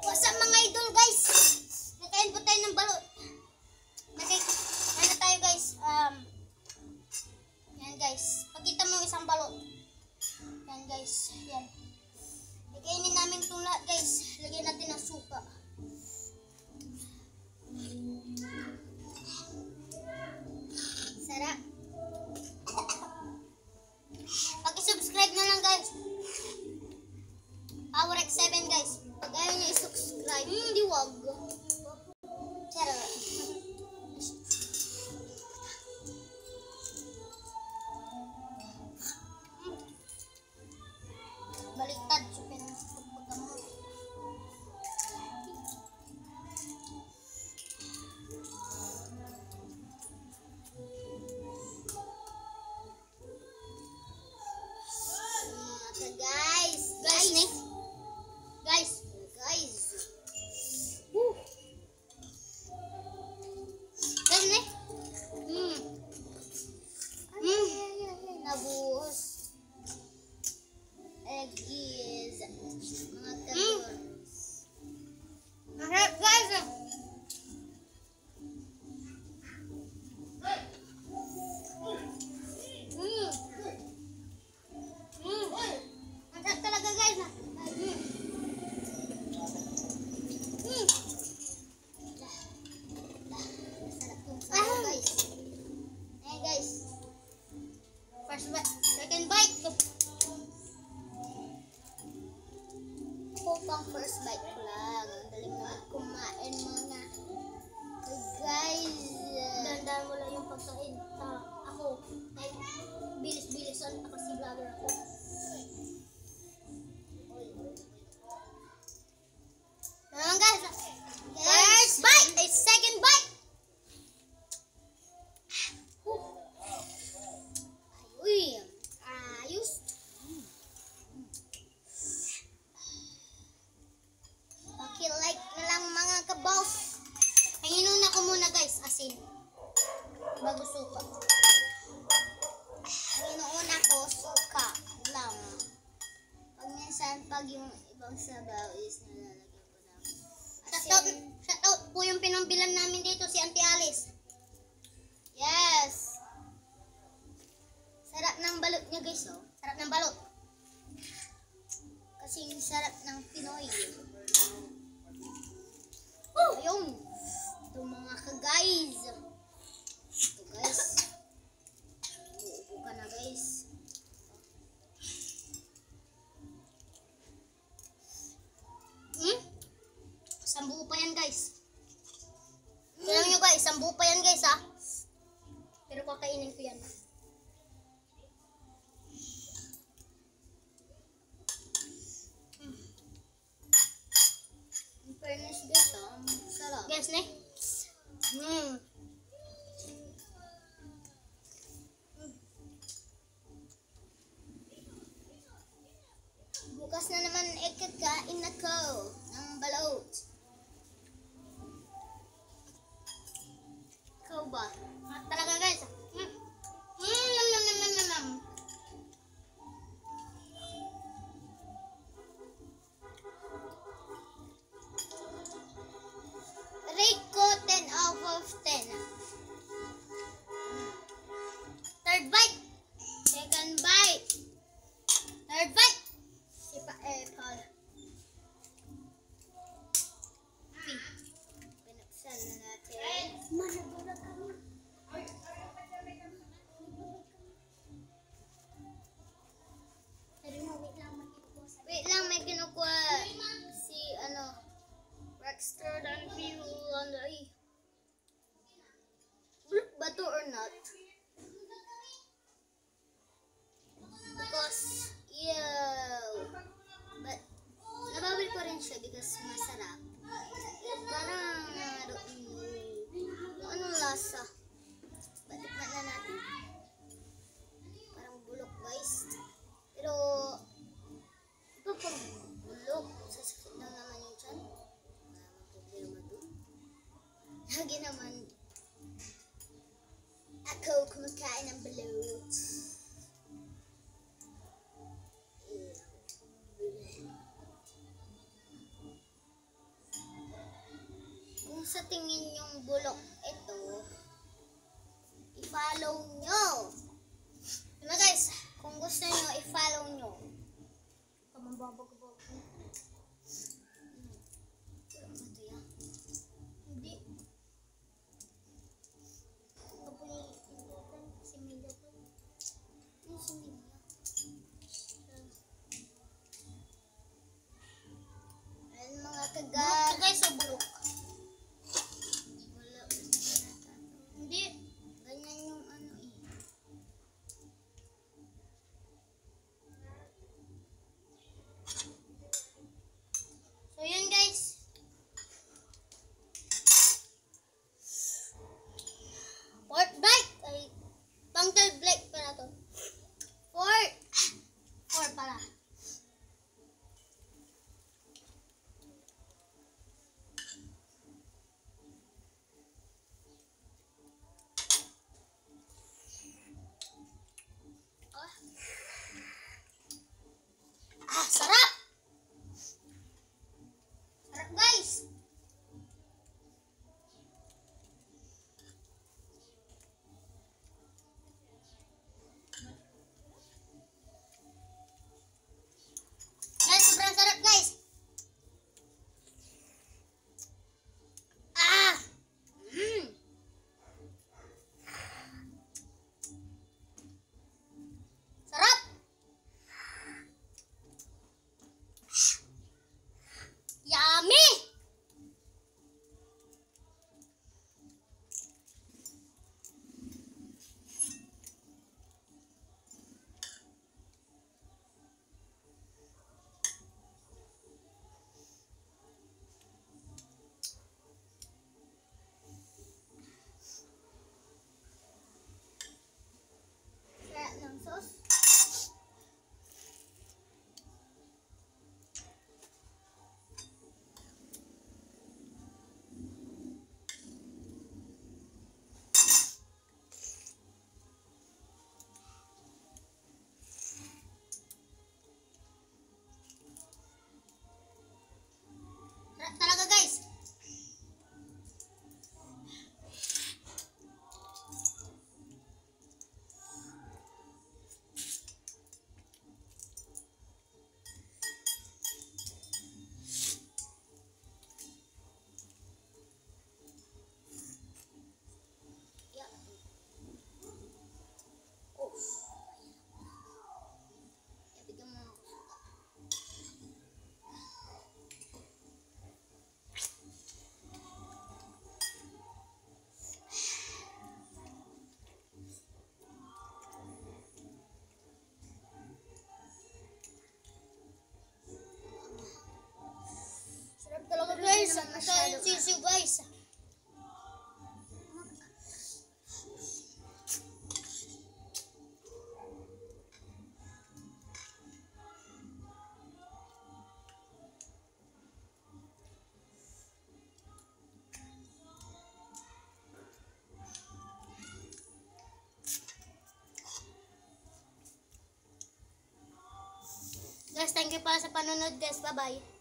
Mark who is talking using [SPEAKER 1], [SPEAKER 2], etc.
[SPEAKER 1] What's up mga idol guys? Nakain po tayo ng balot. Ano tayo guys? Yan guys. Pakita mo isang balot. Yan guys. Yan. Ikainin namin itong lahat guys. Lagyan natin ng suka. Sarap. Paki-subscribe na lang guys. Power X7 guys. Pag ayaw niya i-subscribe, hindi wag. Sarap. Baliktad. Nabuhos. Eggies. Mga kabor. Masarap guys. Masarap talaga guys. Masarap yung sabaw guys. Ayan guys. First bite, second bite. Ako pang first bite ko lang. Ang daling naman kumain mga guys. Dandaan mo lang yung pagkain. Ako, bilis-bilisan ako si vlogger ako. Naman guys. First bite, second bite. Uy, ayos. Okay, like na lang mga kaboss. Inuuna ko muna guys, asin. Bago suka. Inuuna ko suka lang. Pag minsan, pag yung ibang sabaw is nalalagyan ko ng asin. Shoutout po yung pinambilan namin dito, si Auntie Alice. Yes. Sarap ng balot niya guys, oh. Sarap ng balot. Kasing sarap ng Pinoy. Ayun. Ito mga ka-guys. Ito guys. Uupo ka na guys. Isang buo pa yan guys. Alam nyo guys, isang buo pa yan guys ha. Pero kakainin ko yan. Fairness guys, sarap. Guys, ne? Bukas na naman ikakain ako ng balot. Ikaw ba? Talaga guys. Rate ko 10 out of 10. Third bite. Second bite. Third bite. Sipa Paul. Pinaksan na natin. Manabula kami. Wait lang, may kinukuha si Rexter dan View Laundry. Bulok ba to or not? Because, but, nabawal ko rin siya because masarap. Parang, anong lasa? Batikman na natin. Parang bulok guys. Pero, ito pang bulok. Sasakit lang naman yung tiyan. Lagi naman ako kumakain ng balot. sa tingin yung bulok ito, i-follow nyo. Diba guys, kung gusto nyo, i-follow nyo. Kamambabag-bag. Hindi. Si Mila to. Ano si Mila? Ayan mga kagat. Bulok guys, o bulok? Wala. Hindi. Ganyan yung ano eh. So yun guys. Fourth bite. Ay, pang third bite pala to. Four pala. Sarap! Sarap guys! Guys, sobrang sarap guys! Sarap! Yummy! Sarap ng sauce. Sarap talaga guys. Yeah. Oh. Bigyan mo ako. Sarap talaga guys. Ang sisiw guys. Guys, thank you pala sa panonood guys. Bye-bye.